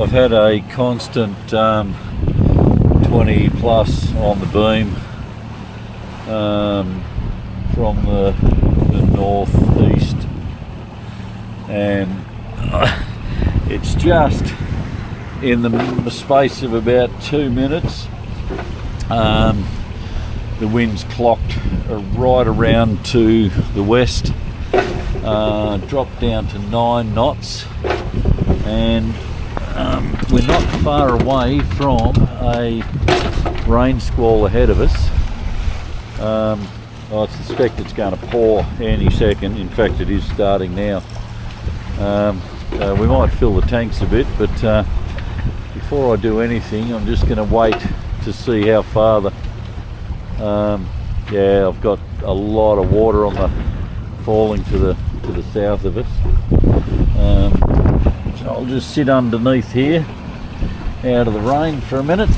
I've had a constant 20 plus on the beam from the northeast, and it's just in the space of about 2 minutes the wind's clocked right around to the west, dropped down to 9 knots, and we're not far away from a rain squall ahead of us. I suspect it's going to pour any second. In fact, it is starting now. We might fill the tanks a bit, but before I do anything, I'm just going to wait to see how far the yeah, I've got a lot of water on the falling to the south of us. So I'll just sit underneath here out of the rain for a minute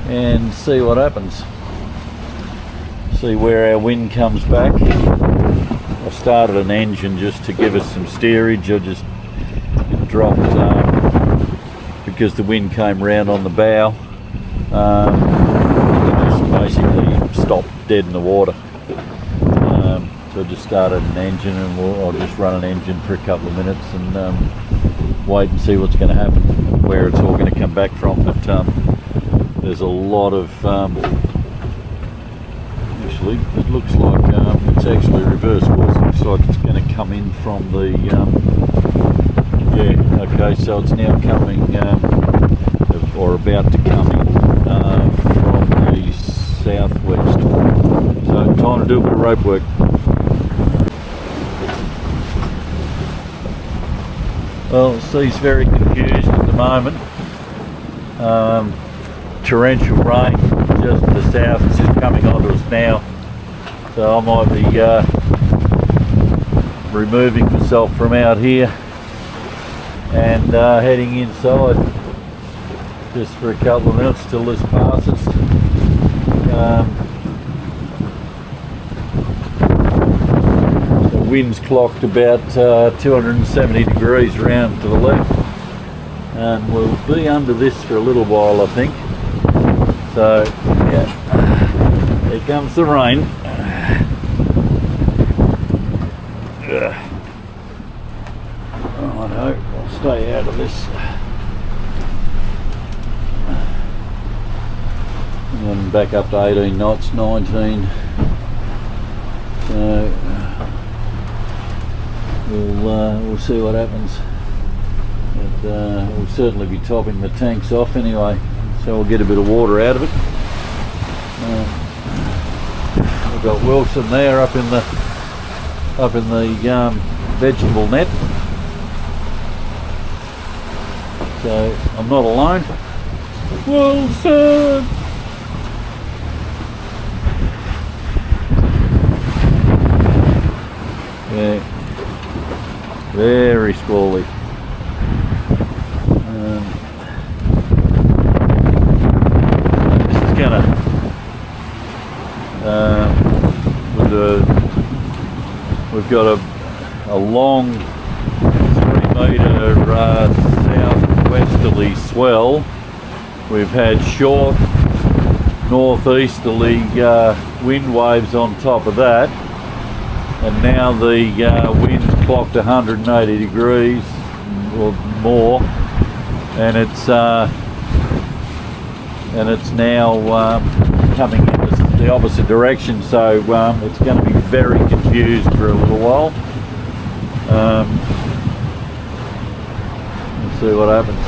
and see what happens. See where our wind comes back. I started an engine just to give us some steerage. It dropped because the wind came round on the bow. It just basically stopped dead in the water. So I just started an engine, and I'll just run an engine for a couple of minutes and wait and see what's going to happen, where it's all going to come back from. But there's a lot of actually, it looks like it's actually reverse course. It looks like it's going to come in from the yeah, okay, so it's now coming or about to come in from the southwest. So time to do a bit of rope work. Well, the sea's very confused at the moment. Torrential rain just to the south. It's just coming onto us now. So I might be removing myself from out here and heading inside just for a couple of minutes till this passes. The wind's clocked about 270 degrees round to the left, and we'll be under this for a little while, I think. So yeah, here comes the rain. Oh no, I'll stay out of this. And back up to 18 knots, 19. So we'll see what happens. But we'll certainly be topping the tanks off anyway, so we'll get a bit of water out of it. We've got Wilson there up in the vegetable net, so I'm not alone. Wilson! Yeah, very squally. This is gonna we've got a long 3 metre southwesterly swell. We've had short northeasterly wind waves on top of that, and now the wind's clocked 180 degrees or more, and it's now coming in the opposite direction, so it's going to be very confused for a little while. Let's see what happens.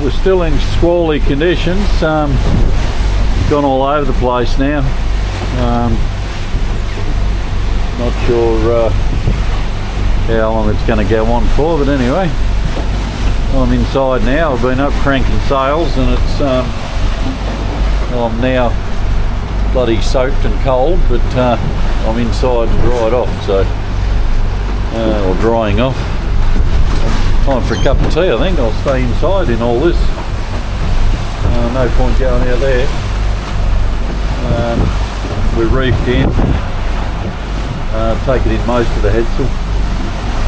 We're still in squally conditions. Gone all over the place now. Not sure how long it's going to go on for, but anyway, I'm inside now. I've been up cranking sails, and it's I'm now bloody soaked and cold, but I'm inside and dried off, so or drying off. Time for a cup of tea, I think. I'll stay inside in all this. No point going out there. We're reefed in, taking in most of the headsail,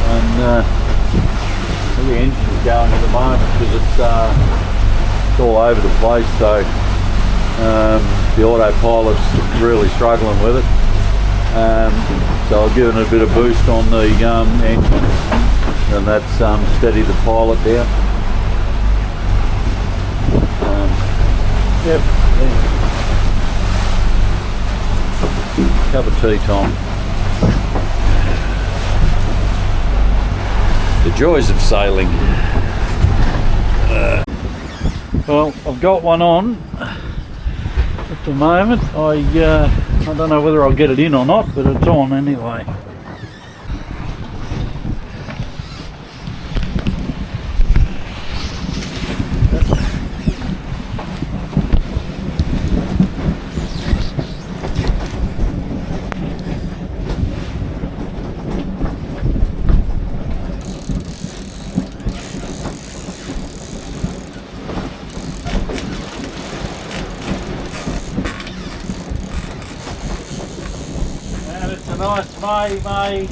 and the engine's going at the moment because it's all over the place, so the autopilot's really struggling with it. So I've given it a bit of boost on the engine, and that's steadied the pilot down. Yep. Cup of tea time. The joys of sailing. Well, I've got one on at the moment. I don't know whether I'll get it in or not, but it's on anyway. Nice Mahi.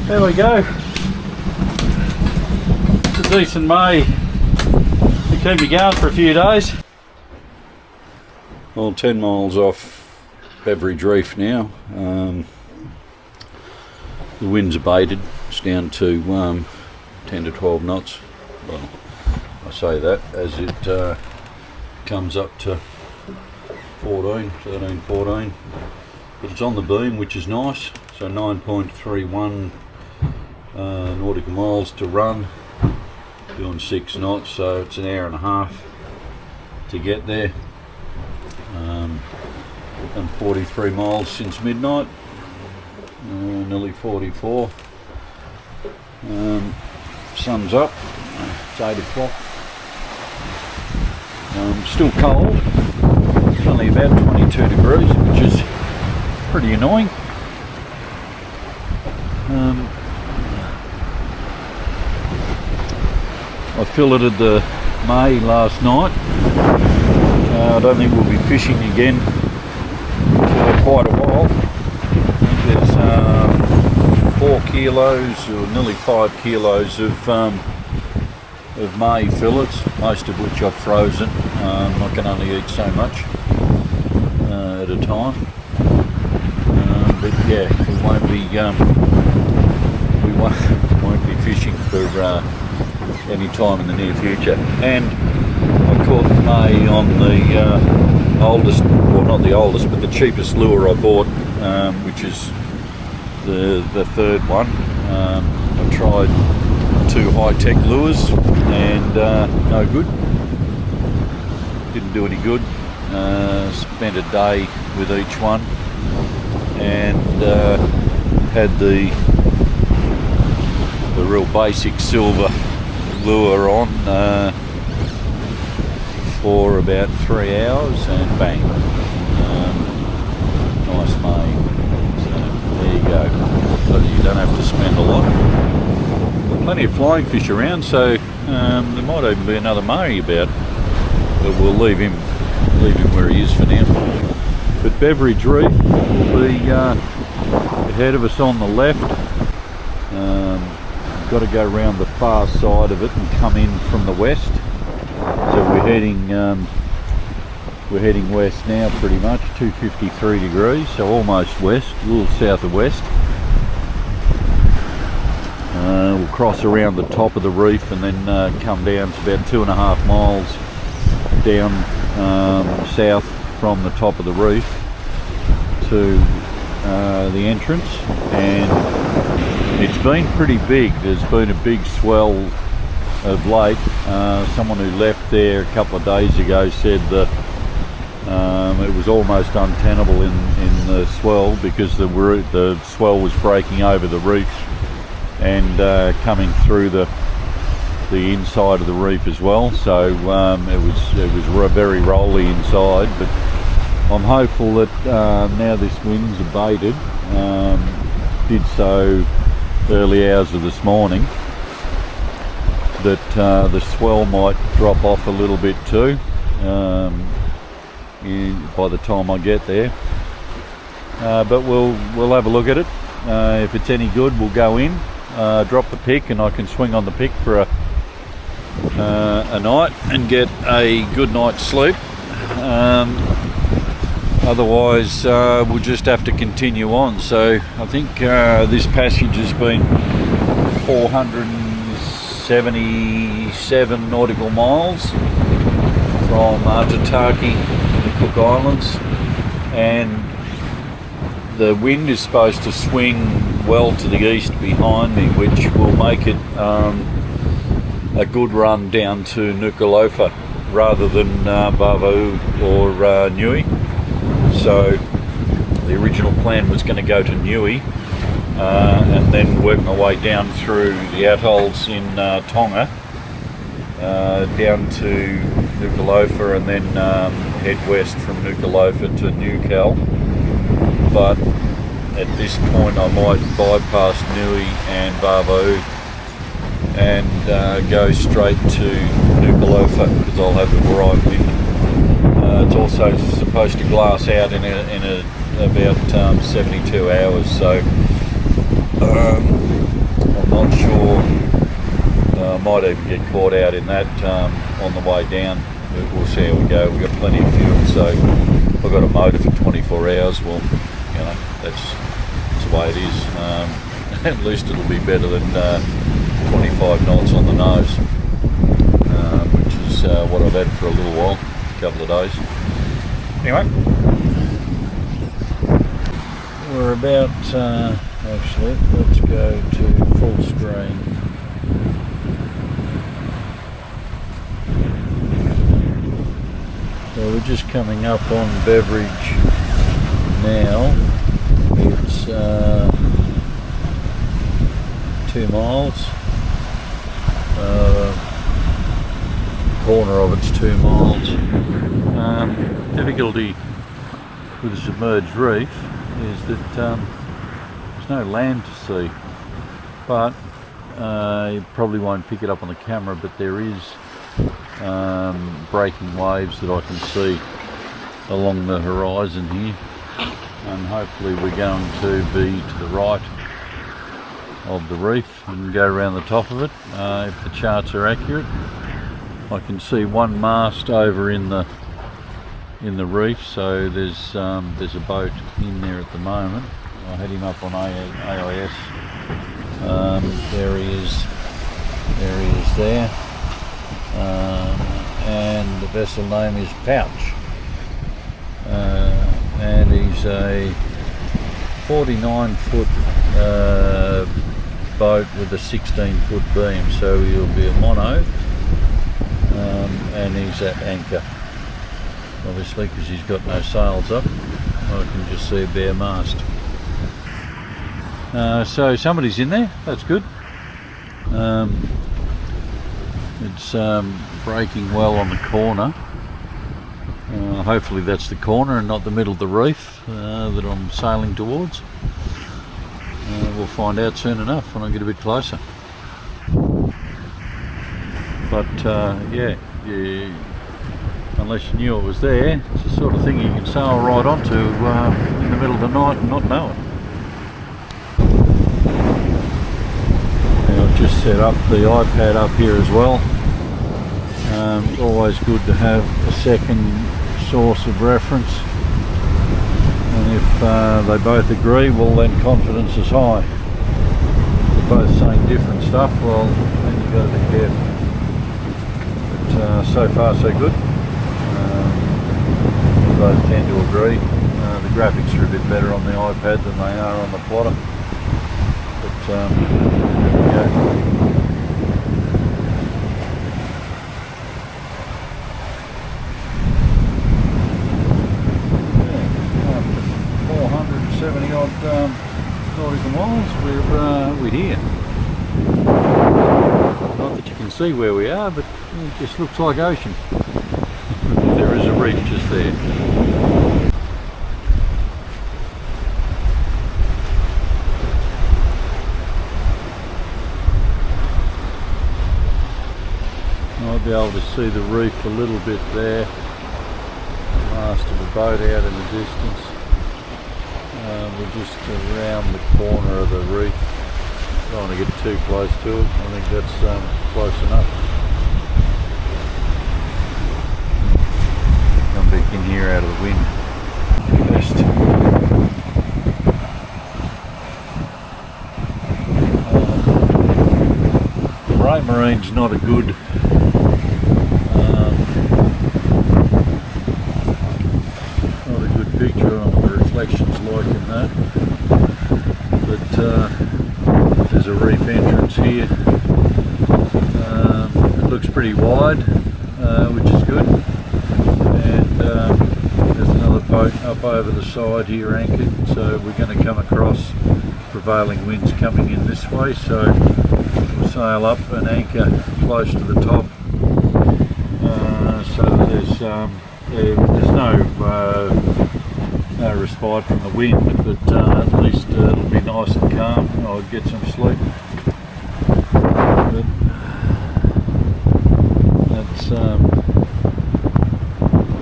There we go. It's a decent Mahi to keep me going for a few days. Well, 10 miles off Beverage Reef now. The wind's abated. It's down to 10 to 12 knots. Well, I say that as it comes up to 13, 14. But it's on the beam, which is nice. So 9.31 nautical miles to run, doing 6 knots, so it's an hour and a half to get there. And 43 miles since midnight, nearly 44. Sun's up, it's 8 o'clock. Still cold, it's only about 22 degrees, which is pretty annoying. I filleted the Mahi last night. I don't think we'll be fishing again for quite a while. I think there's 4 kilos or nearly 5 kilos of Mahi fillets, most of which I've frozen. I can only eat so much at a time. But yeah, we won't be fishing for any time in the near future. And I caught the Mahi on the oldest, well not the oldest, but the cheapest lure I bought, which is the third one. I tried 2 high-tech lures and no good. Didn't do any good. Spent a day with each one and had the real basic silver lure on for about 3 hours and bang, nice Mahi. So there you go. plenty of flying fish around, so there might even be another Mahi about, but we'll leave him where he is for now. But Beverage Reef will be ahead of us on the left. Got to go around the far side of it and come in from the west. So we're heading west now, pretty much 253 degrees, so almost west, a little south of west. We'll cross around the top of the reef and then come down to about 2.5 miles down south from the top of the reef to the entrance, and it's been pretty big. There's been a big swell of late. Someone who left there a couple of days ago said that it was almost untenable in the swell because the swell was breaking over the reef and coming through the inside of the reef as well. So it was very rolly inside, but I'm hopeful that now this wind's abated, did so early hours of this morning, that the swell might drop off a little bit too by the time I get there. But we'll have a look at it. If it's any good, we'll go in, drop the pick, and I can swing on the pick for a night and get a good night's sleep. Otherwise we'll just have to continue on. So I think this passage has been 477 nautical miles from Aitutaki to the Cook Islands, and the wind is supposed to swing well to the east behind me, which will make it a good run down to Nuku'alofa rather than Vava'u or Niue. So the original plan was going to go to Niue and then work my way down through the atolls in Tonga down to Nuku'alofa, and then head west from Nuku'alofa to Newcal. But at this point I might bypass Niue and Vava'u and go straight to Nuku'alofa because I'll have the right wind. It's also supposed to glass out in about 72 hours, so I'm not sure. I might even get caught out in that on the way down. We'll see how we go. We've got plenty of fuel, so I've got a motor for 24 hours. Well, you know, that's the way it is. At least it'll be better than 25 knots on the nose, which is what I've had for a little while, a couple of days. Anyway, we're about, actually, let's go to full screen. So we're just coming up on Beverage now. It's 2 miles. Corner of it's 2 miles. Difficulty with a submerged reef is that there's no land to see, but you probably won't pick it up on the camera, but there is breaking waves that I can see along the horizon here, and hopefully we're going to be to the right of the reef and go around the top of it. If the charts are accurate, I can see one mast over in the reef, so there's a boat in there at the moment. I had him up on AIS. There he is there, and the vessel name is Pouch, and he's a 49-foot boat with a 16-foot beam, so he'll be a mono, and he's at anchor, obviously, because he's got no sails up. I can just see a bare mast. So somebody's in there, that's good. It's breaking well on the corner. Hopefully that's the corner and not the middle of the reef that I'm sailing towards. We'll find out soon enough when I get a bit closer. but yeah, unless you knew it was there, it's the sort of thing you can sail right onto in the middle of the night and not know it. Now I've just set up the iPad up here as well. It's always good to have a second source of reference, and if they both agree, well then confidence is high. If they're both saying different stuff, well then you've got to be careful. But so far so good. We both tend to agree. The graphics are a bit better on the iPad than they are on the plotter, but there we go. After 470 odd nautical miles, we're here. Not that you can see where we are, but it just looks like ocean. There is a reef just there. Might be able to see the reef a little bit there. The mast of a boat out in the distance. We're just around the corner of the reef. Don't want to get too close to it. I think that's close enough. Come back in here out of the wind. Best. The Raymarine's not a good picture on the reflections like in that, but there's a reef entrance here. It looks pretty wide, which is good, and there's another boat up over the side here anchored, so we're going to come across prevailing winds coming in this way, so we'll sail up and anchor close to the top, so there's no respite from the wind, but at least it'll be nice and calm. I'll get some sleep. But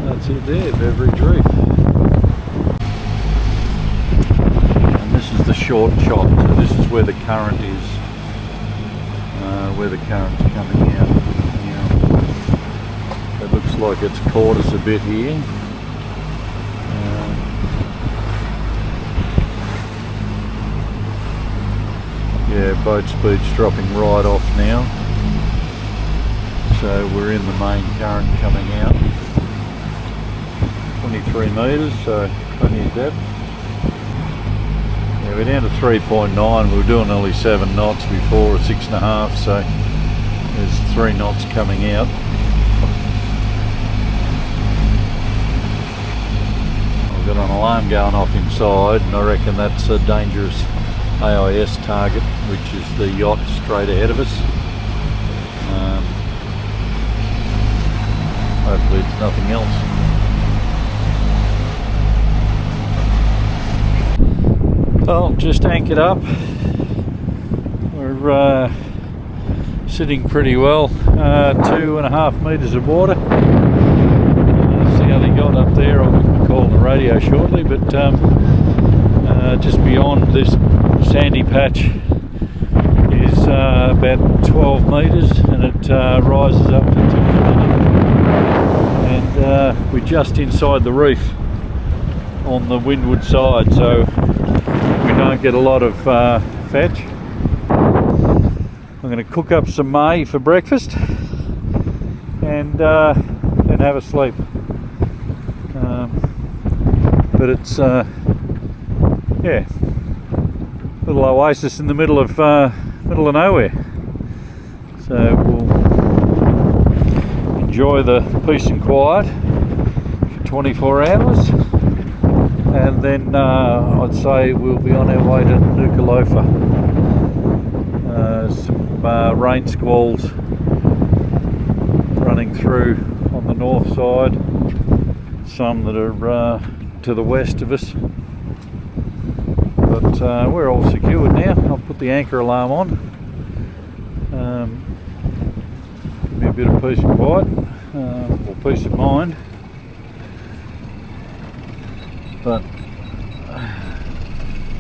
that's it there, Beverage Reef. And this is the short shot, so this is where the current is, where the current's coming out. It looks like it's caught us a bit here. Yeah, boat speed's dropping right off now, so we're in the main current coming out. 23 metres, so plenty of depth. Yeah, we're down to 3.9. We were doing only 7 knots before, or 6.5, so there's 3 knots coming out. I've got an alarm going off inside, and I reckon that's a dangerous AIS target, which is the yacht straight ahead of us. Hopefully it's nothing else. Well, just anchored up. We're sitting pretty well. 2.5 metres of water. See how they got up there. I'll be calling the radio shortly, but just beyond this sandy patch is about 12 metres, and it rises up to 2 metres, and we're just inside the reef on the windward side, so we don't get a lot of fetch. I'm going to cook up some Mahi for breakfast and then have a sleep, but it's yeah, little oasis in the middle of nowhere. So we'll enjoy the peace and quiet for 24 hours, and then I'd say we'll be on our way to Nuku'alofa. Some rain squalls running through on the north side, some that are to the west of us. But we're all secured now. I'll put the anchor alarm on. bit of peace and quiet, or peace of mind. But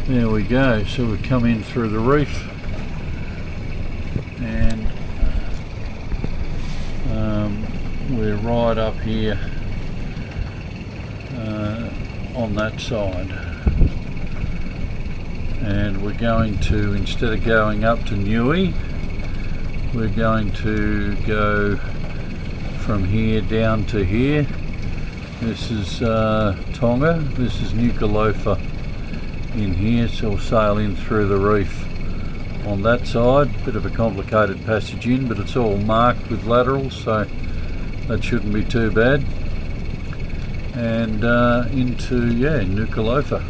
there we go. So we've come in through the reef, and we're right up here on that side, and we're going to, instead of going up to Niue, we're going to go from here down to here. This is Tonga, this is Nuku'alofa in here, so we'll sail in through the reef on that side. Bit of a complicated passage in, but it's all marked with laterals, so that shouldn't be too bad. And into, Nuku'alofa.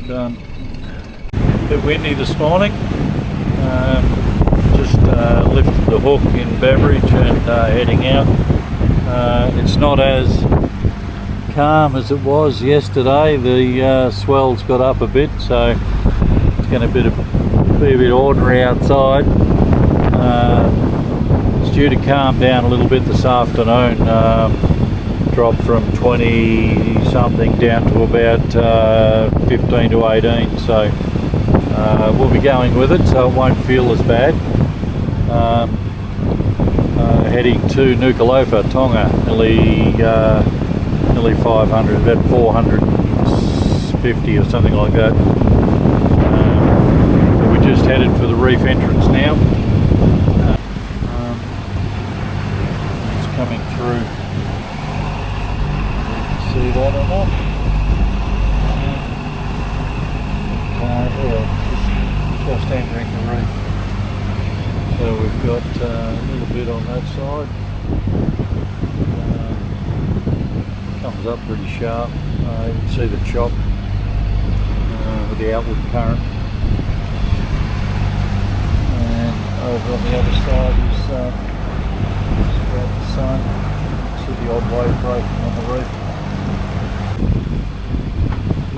Done. A bit windy this morning. Just lifted the hook in Beverage and heading out. It's not as calm as it was yesterday. The swell's got up a bit, so it's going to be a bit ordinary outside. It's due to calm down a little bit this afternoon. Dropped from 20 something down to about 15 to 18, so we'll be going with it, so it won't feel as bad. Heading to Nuku'alofa, Tonga, nearly 500, about 450 or something like that. But we just headed for the reef entrance now. It's coming through. See that or not? Just entering the reef. So we've got a little bit on that side. Comes up pretty sharp. You can see the chop with the outward current. And over on the other side is about the sun. See the odd wave breaking on the reef.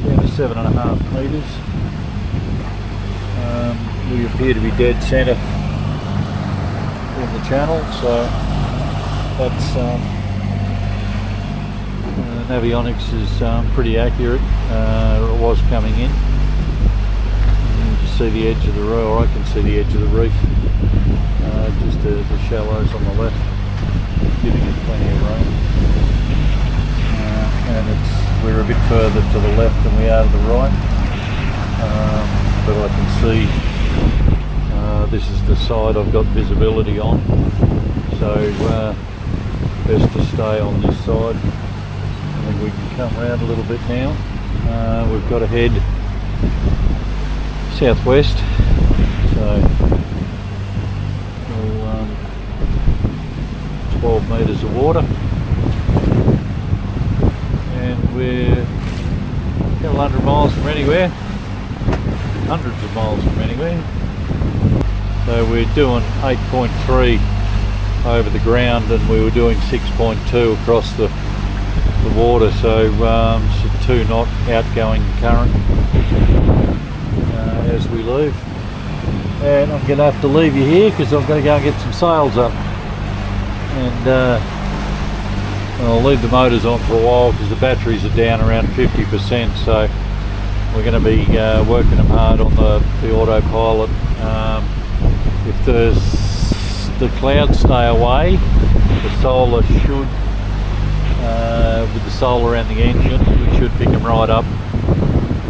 Down to 7.5 metres. We appear to be dead centre in the channel, so that's navionics is pretty accurate. It was coming in. You can see the edge of the reef, or I can see the edge of the reef, just the shallows on the left, giving it plenty of room. And we're a bit further to the left than we are to the right, but I can see this is the side I've got visibility on, so best to stay on this side. I think we can come round a little bit now. We've got to head southwest, so 12 metres of water, and we're a couple 100 miles from anywhere, hundreds of miles from anywhere. So we're doing 8.3 over the ground, and we were doing 6.2 across the water, so it's a 2 knot outgoing current as we leave. And I'm going to have to leave you here because I've got to go and get some sails up, and I'll leave the motors on for a while because the batteries are down around 50%, so we're going to be working them hard on the autopilot. If the clouds stay away, the solar should, with the solar and the engine, we should pick them right up.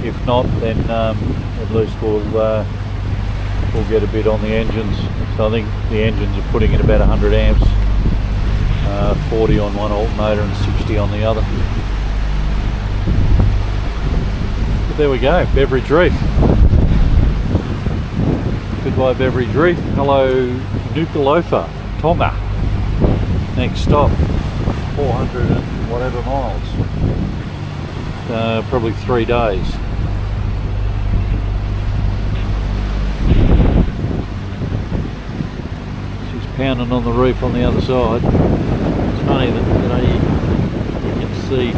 If not, then at least we'll get a bit on the engines. So I think the engines are putting in about 100 amps, 40 on one alternator and 60 on the other. But there we go, Beverage Reef. Goodbye Beverage Reef. Hello Nuku'alofa, Tonga. Next stop, 400 and whatever miles. Probably 3 days. She's pounding on the reef on the other side. It's funny that you can see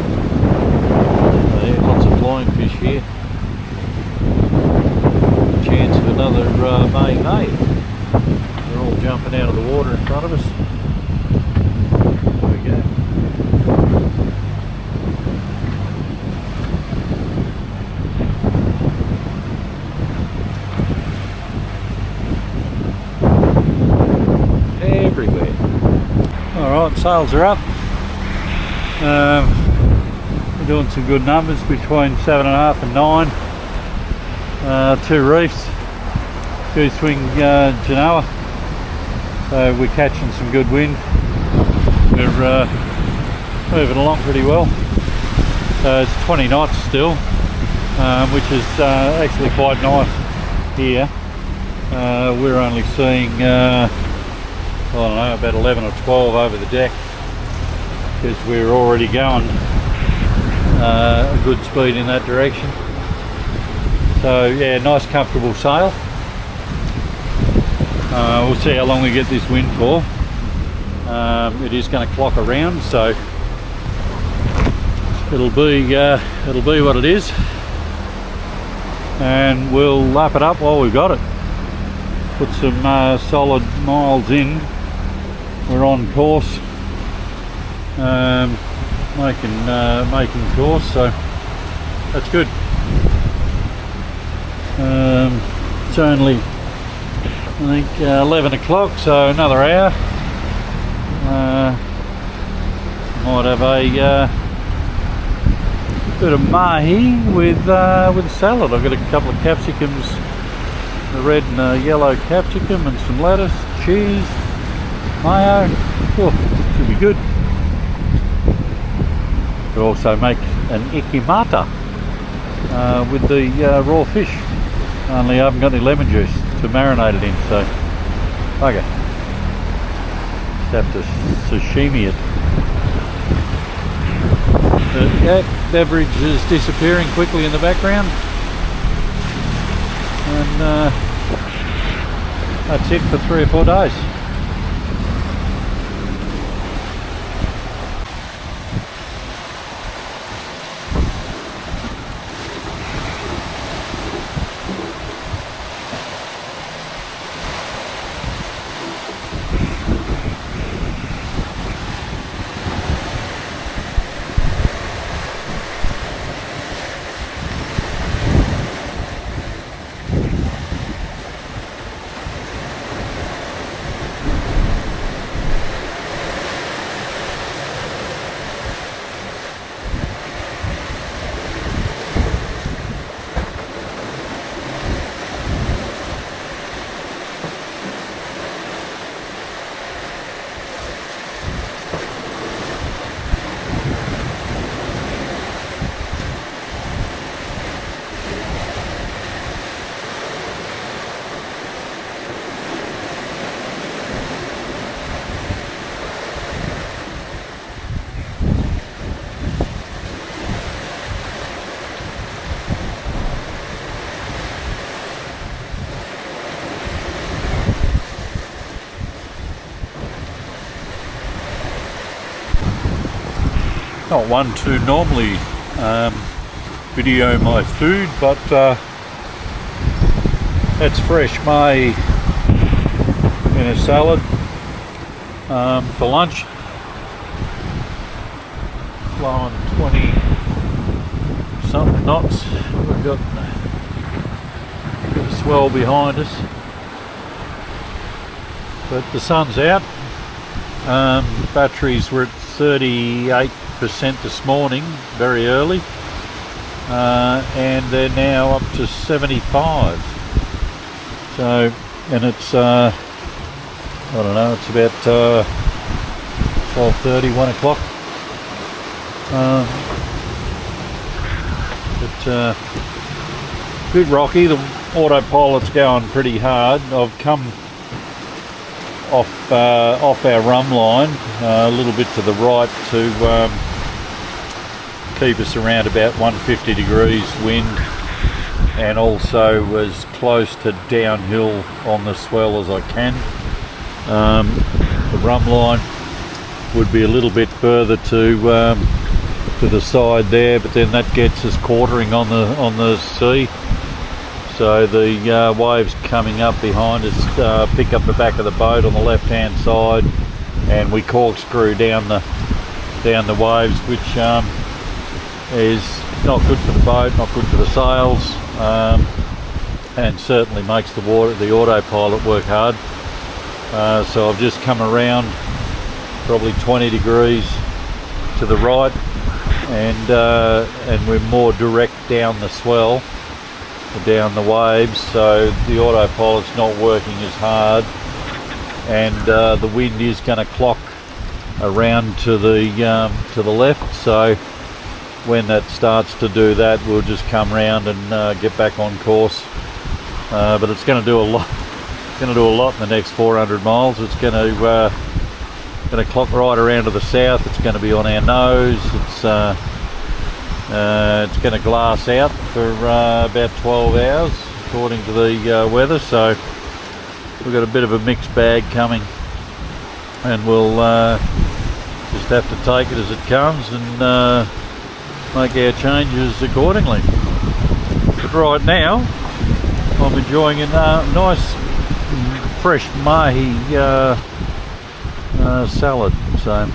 lots of flying fish here. another Mahi. They're all jumping out of the water in front of us. There we go. Everywhere. Alright, sails are up. We're doing some good numbers between 7.5 and 9. 2 reefs, 2 swing Genoa, so we're catching some good wind. We're moving along pretty well. So it's 20 knots still, which is actually quite nice here. We're only seeing I don't know, about 11 or 12 over the deck, because we're already going a good speed in that direction. So yeah, nice comfortable sail. We'll see how long we get this wind for. It is going to clock around, so it'll be what it is, and we'll lap it up while we've got it. Put some solid miles in. We're on course, making course, so that's good. It's only, I think, 11 o'clock, so another hour. Might have a bit of mahi with salad. I've got a couple of capsicums, a red and a yellow capsicum, and some lettuce, cheese, mayo. Oh, should be good. Could also make an ikimata with the raw fish. Only I haven't got any lemon juice to marinate it in, so okay. Just have to sashimi it. But yeah, beverage is disappearing quickly in the background, and that's it for 3 or 4 days. Not one to normally video my food, but that's fresh Mahi in a salad for lunch. Blowing 20 something knots. We've got a swell behind us, but the sun's out. Batteries were at 38% this morning, very early, and they're now up to 75. So, and it's I don't know, it's about 12:30, 1 o'clock. But a bit rocky. The autopilot's going pretty hard. I've come off our rum line a little bit to the right to keep us around about 150 degrees wind, and also as close to downhill on the swell as I can. The rum line would be a little bit further to the side there, but then that gets us quartering on the sea. So the waves coming up behind us pick up the back of the boat on the left hand side, and we corkscrew down the waves, which is not good for the boat, not good for the sails, and certainly makes the autopilot work hard. So I've just come around probably 20 degrees to the right, and we're more direct down the swell, down the waves, so the autopilot's not working as hard, and the wind is going to clock around to the left. So when that starts to do that, we'll just come round and get back on course. But it's going to do a lot. It's going to do a lot in the next 400 miles. It's going to clock right around to the south. It's going to be on our nose. It's going to glass out for about 12 hours according to the weather. So we've got a bit of a mixed bag coming, and we'll just have to take it as it comes and make our changes accordingly. But right now I'm enjoying a nice fresh Mahi salad, so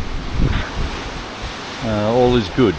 all is good.